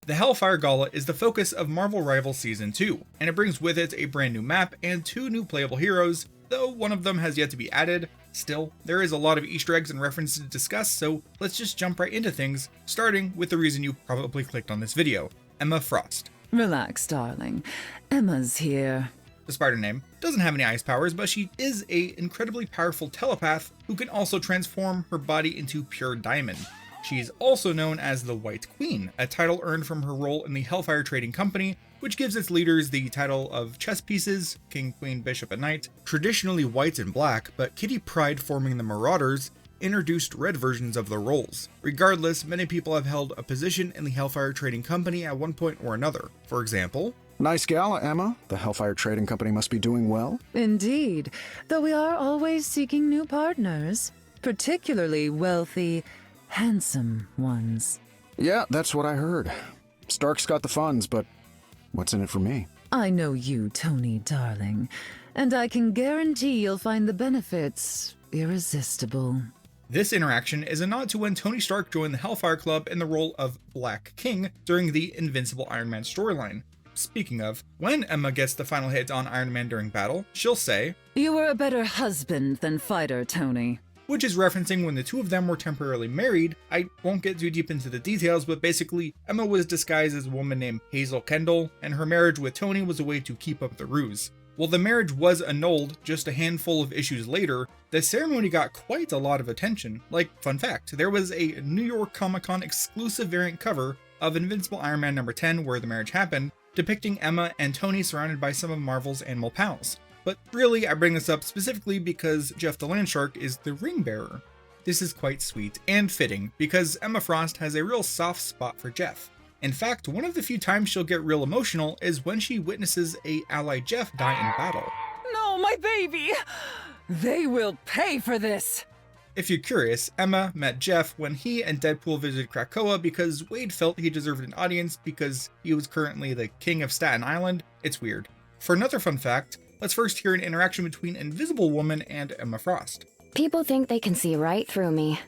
The Hellfire Gala is the focus of Marvel Rivals Season 2, and it brings with it a brand new map and 2 new playable heroes, though one of them has yet to be added. Still, there is a lot of Easter eggs and references to discuss, so let's just jump right into things, starting with the reason you probably clicked on this video, Emma Frost. Relax, darling. Emma's here. The spider name doesn't have any ice powers, but she is an incredibly powerful telepath who can also transform her body into pure diamond. She is also known as the White Queen, a title earned from her role in the Hellfire Trading Company, which gives its leaders the title of chess pieces, king, queen, bishop, and knight, traditionally white and black, but Kitty Pryde forming the Marauders introduced red versions of the roles. Regardless, many people have held a position in the Hellfire Trading Company at one point or another. For example, nice gala, Emma. The Hellfire Trading Company must be doing well. Indeed, though we are always seeking new partners, particularly wealthy, handsome ones. Yeah, that's what I heard. Stark's got the funds, but what's in it for me? I know you, Tony, darling, and I can guarantee you'll find the benefits irresistible. this interaction is a nod to when Tony Stark joined the Hellfire Club in the role of Black King during the Invincible Iron Man storyline. Speaking of, when Emma gets the final hit on Iron Man during battle, she'll say, "You were a better husband than fighter, Tony." Which is referencing when the two of them were temporarily married. I won't get too deep into the details, but basically, Emma was disguised as a woman named Hazel Kendall, and her marriage with Tony was a way to keep up the ruse. While the marriage was annulled just a handful of issues later, the ceremony got quite a lot of attention. Like, fun fact, there was a New York Comic-Con exclusive variant cover of Invincible Iron Man number 10, where the marriage happened, depicting Emma and Tony surrounded by some of Marvel's animal pals. But really, I bring this up specifically because Jeff the Landshark is the ring bearer. This is quite sweet and fitting because Emma Frost has a real soft spot for Jeff. In fact, one of the few times she'll get real emotional is when she witnesses a ally Jeff die in battle. No, my baby! They will pay for this! If you're curious, Emma met Jeff when he and Deadpool visited Krakoa because Wade felt he deserved an audience because he was currently the king of Staten Island. It's weird. For another fun fact, let's first hear an interaction between Invisible Woman and Emma Frost. People think they can see right through me.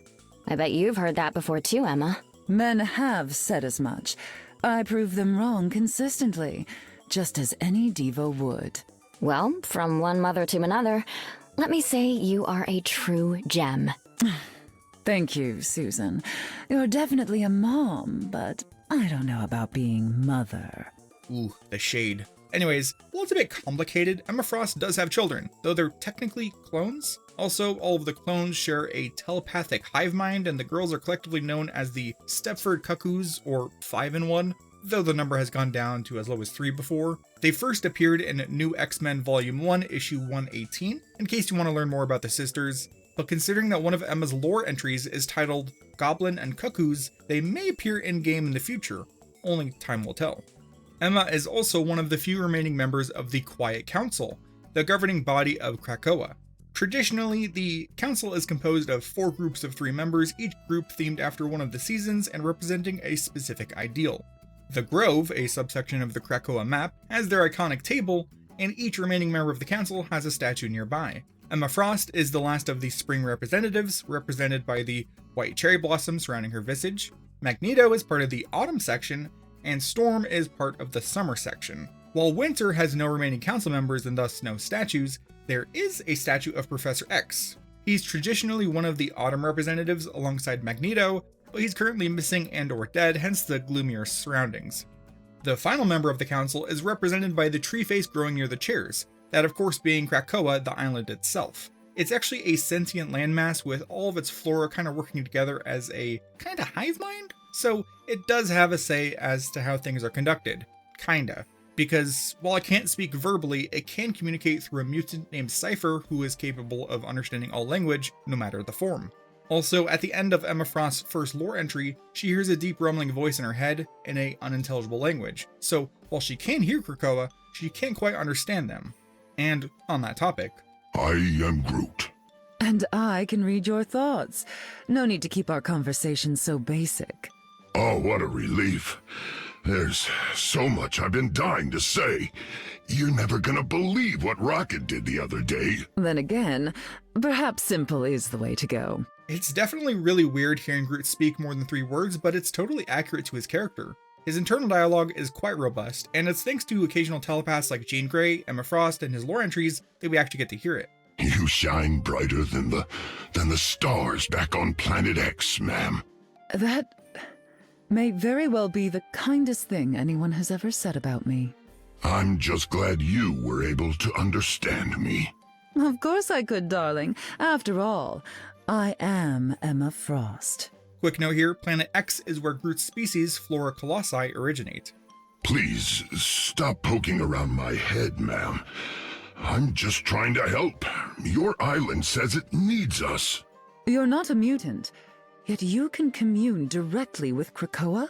I bet you've heard that before too, Emma. Men have said as much. I prove them wrong consistently, just as any diva would. Well, from one mother to another, let me say you are a true gem. Thank you, Susan. You're definitely a mom, but I don't know about being mother. Ooh, the shade. Anyways, while it's a bit complicated, Emma Frost does have children, though they're technically clones. Also, all of the clones share a telepathic hive mind, and the girls are collectively known as the Stepford Cuckoos, or 5-in-1, though the number has gone down to as low as 3 before. They first appeared in New X-Men Volume 1, Issue 118, in case you want to learn more about the sisters. But considering that one of Emma's lore entries is titled Goblin and Cuckoos, they may appear in-game in the future. Only time will tell. Emma is also one of the few remaining members of the Quiet Council, the governing body of Krakoa. Traditionally, the council is composed of 4 groups of 3 members, each group themed after one of the seasons and representing a specific ideal. The Grove, a subsection of the Krakoa map, has their iconic table, and each remaining member of the council has a statue nearby. Emma Frost is the last of the spring representatives, represented by the white cherry blossom surrounding her visage. Magneto is part of the autumn section, and Storm is part of the summer section. While Winter has no remaining council members and thus no statues, there is a statue of Professor X. He's traditionally one of the autumn representatives alongside Magneto, but he's currently missing and/or dead, hence the gloomier surroundings. The final member of the council is represented by the tree face growing near the chairs, that of course being Krakoa, the island itself. It's actually a sentient landmass with all of its flora kind of working together as a kind of hive mind, so it does have a say as to how things are conducted. Kinda. Because while it can't speak verbally, it can communicate through a mutant named Cypher who is capable of understanding all language, no matter the form. Also, at the end of Emma Frost's first lore entry, she hears a deep rumbling voice in her head in an unintelligible language. So, while she can hear Krakoa, she can't quite understand them. And, on that topic, I am Groot. And I can read your thoughts. No need to keep our conversation so basic. Oh, what a relief. There's so much I've been dying to say. You're never gonna believe what Rocket did the other day. Then again, perhaps simple is the way to go. it's definitely really weird hearing Groot speak more than 3 words, but it's totally accurate to his character. His internal dialogue is quite robust, and it's thanks to occasional telepaths like Jean Grey, Emma Frost, and his lore entries that we actually get to hear it. You shine brighter than the stars back on Planet X, ma'am. That may very well be the kindest thing anyone has ever said about me. I'm just glad you were able to understand me. Of course I could, darling. After all, I am Emma Frost. Quick note here, Planet X is where Groot's species, Flora Colossi, originate. Please, stop poking around my head, ma'am. I'm just trying to help. Your island says it needs us. You're not a mutant, yet you can commune directly with Krakoa?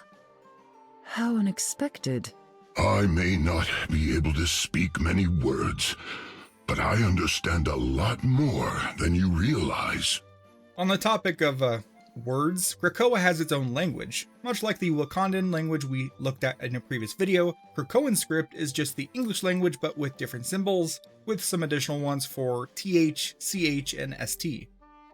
How unexpected. I may not be able to speak many words, but I understand a lot more than you realize. On the topic of, words, Krakoa has its own language. Much like the Wakandan language we looked at in a previous video, Krakoan script is just the English language but with different symbols, with some additional ones for TH, CH, and ST.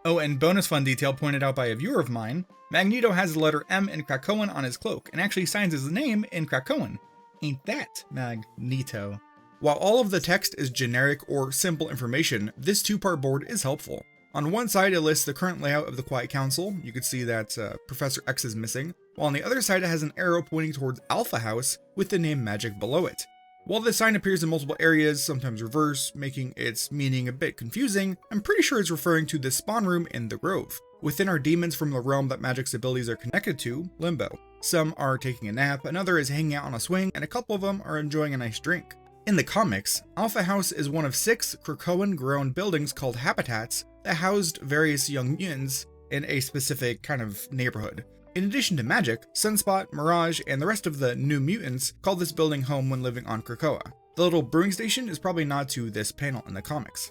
Oh, and bonus fun detail pointed out by a viewer of mine, Magneto has the letter M in Krakoan on his cloak, and actually signs his name in Krakoan. Ain't that Magneto? While all of the text is generic or simple information, this two-part board is helpful. On one side, it lists the current layout of the Quiet Council. You can see that Professor X is missing, while on the other side it has an arrow pointing towards Alpha House with the name Magic below it. While this sign appears in multiple areas, sometimes reversed, making its meaning a bit confusing, I'm pretty sure it's referring to the spawn room in the Grove. Within are demons from the realm that Magic's abilities are connected to, Limbo. Some are taking a nap, another is hanging out on a swing, and a couple of them are enjoying a nice drink. In the comics, Alpha House is one of 6 Krakoan-grown buildings called habitats that housed various young mutants in a specific kind of neighborhood. In addition to Magic, Sunspot, Mirage, and the rest of the New Mutants called this building home when living on Krakoa. The little brewing station is probably nod to this panel in the comics.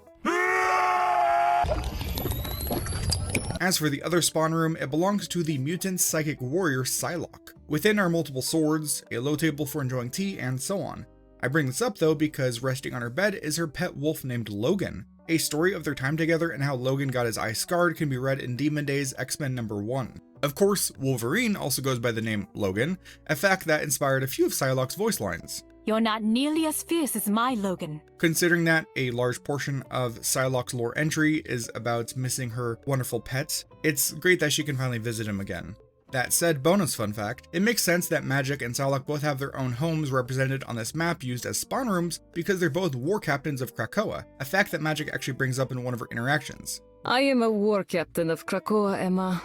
As for the other spawn room, it belongs to the mutant psychic warrior Psylocke. Within are multiple swords, a low table for enjoying tea, and so on. I bring this up though because resting on her bed is her pet wolf named Logan. A story of their time together and how Logan got his Yggsgard can be read in Demon Days X-Men #1. Of course, Wolverine also goes by the name Logan, a fact that inspired a few of Psylocke's voice lines. You're not nearly as fierce as my Logan. Considering that a large portion of Psylocke's lore entry is about missing her wonderful pets, it's great that she can finally visit him again. That said, bonus fun fact, it makes sense that Magic and Psylocke both have their own homes represented on this map used as spawn rooms because they're both war captains of Krakoa, a fact that Magic actually brings up in one of her interactions. I am a war captain of Krakoa, Emma.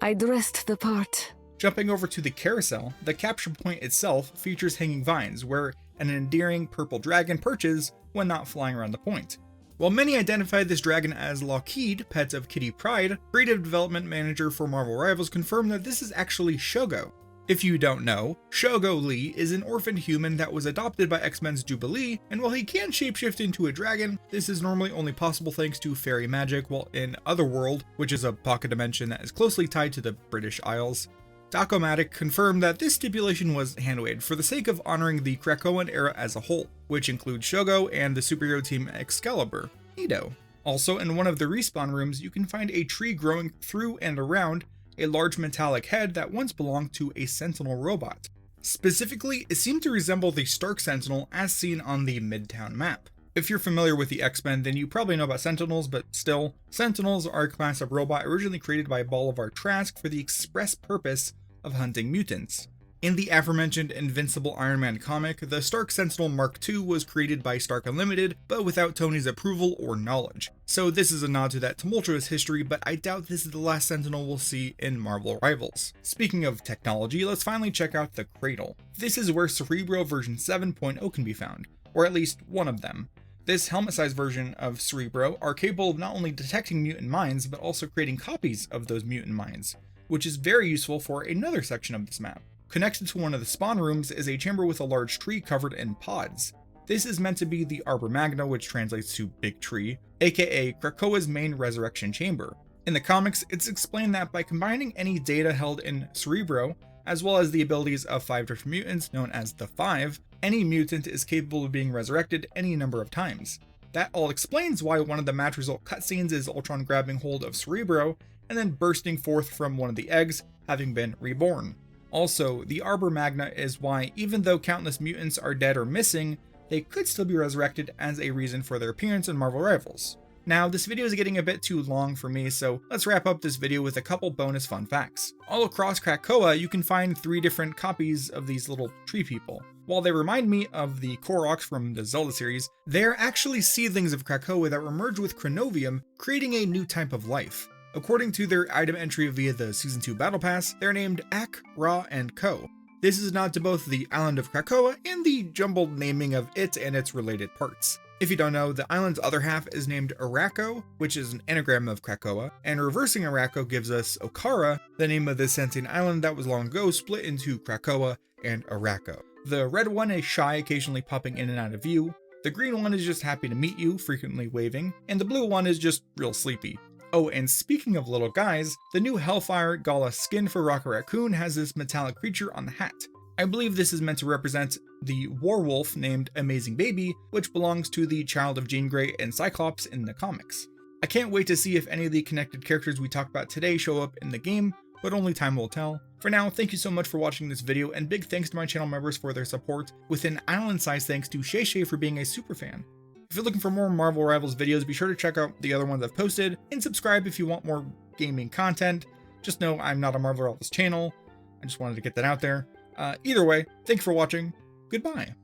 I dressed the part. Jumping over to the carousel, the capture point itself features hanging vines where an endearing purple dragon perches when not flying around the point. While many identified this dragon as Lockheed, pet of Kitty Pryde, creative development manager for Marvel Rivals confirmed that this is actually Shogo. If you don't know, Shogo Lee is an orphaned human that was adopted by X-Men's Jubilee, and while he can shapeshift into a dragon, this is normally only possible thanks to fairy magic, while in Otherworld, which is a pocket dimension that is closely tied to the British Isles, Docomatic confirmed that this stipulation was handwaved for the sake of honoring the Krakoan era as a whole, which includes Shogo and the superhero team Excalibur. Neato. Also, in one of the respawn rooms, you can find a tree growing through and around a large metallic head that once belonged to a Sentinel robot. Specifically, it seemed to resemble the Stark Sentinel as seen on the Midtown map. If you're familiar with the X-Men, then you probably know about Sentinels, but still, Sentinels are a class of robot originally created by Bolivar Trask for the express purpose of hunting mutants. In the aforementioned Invincible Iron Man comic, the Stark Sentinel Mark II was created by Stark Unlimited, but without Tony's approval or knowledge. So this is a nod to that tumultuous history, but I doubt this is the last Sentinel we'll see in Marvel Rivals. Speaking of technology, let's finally check out the Cradle. This is where Cerebro version 7.0 can be found, or at least one of them. This helmet-sized version of Cerebro are capable of not only detecting mutant minds, but also creating copies of those mutant minds, which is very useful for another section of this map. Connected to one of the spawn rooms is a chamber with a large tree covered in pods. This is meant to be the Arbor Magna, which translates to Big Tree, aka Krakoa's main resurrection chamber. In the comics, it's explained that by combining any data held in Cerebro, as well as the abilities of 5 different mutants known as the Five, any mutant is capable of being resurrected any number of times. That all explains why one of the match result cutscenes is Ultron grabbing hold of Cerebro and then bursting forth from one of the eggs, having been reborn. Also, the Arbor Magna is why, even though countless mutants are dead or missing, they could still be resurrected as a reason for their appearance in Marvel Rivals. Now, this video is getting a bit too long for me, so let's wrap up this video with a couple bonus fun facts. All across Krakoa, you can find 3 different copies of these little tree people. While they remind me of the Koroks from the Zelda series, they're actually seedlings of Krakoa that were merged with Cranovium, creating a new type of life. According to their item entry via the Season 2 Battle Pass, they're named Ak, Ra, and Ko. This is a nod to both the island of Krakoa and the jumbled naming of it and its related parts. If you don't know, the island's other half is named Arako, which is an anagram of Krakoa, and reversing Arako gives us Okara, the name of this sentient island that was long ago split into Krakoa and Arako. The red one is shy, occasionally popping in and out of view, the green one is just happy to meet you, frequently waving, and the blue one is just real sleepy. Oh, and speaking of little guys, the new Hellfire Gala skin for Rocket Raccoon has this metallic creature on the hat. I believe this is meant to represent the werewolf named Amazing Baby, which belongs to the child of Jean Grey and Cyclops in the comics. I can't wait to see if any of the connected characters we talked about today show up in the game, but only time will tell. For now, thank you so much for watching this video, and big thanks to my channel members for their support, with an island-sized thanks to Shay for being a super fan. If you're looking for more Marvel Rivals videos, be sure to check out the other ones I've posted, and subscribe if you want more gaming content. Just know I'm not a Marvel Rivals channel. I just wanted to get that out there. Either way, thanks for watching. Goodbye.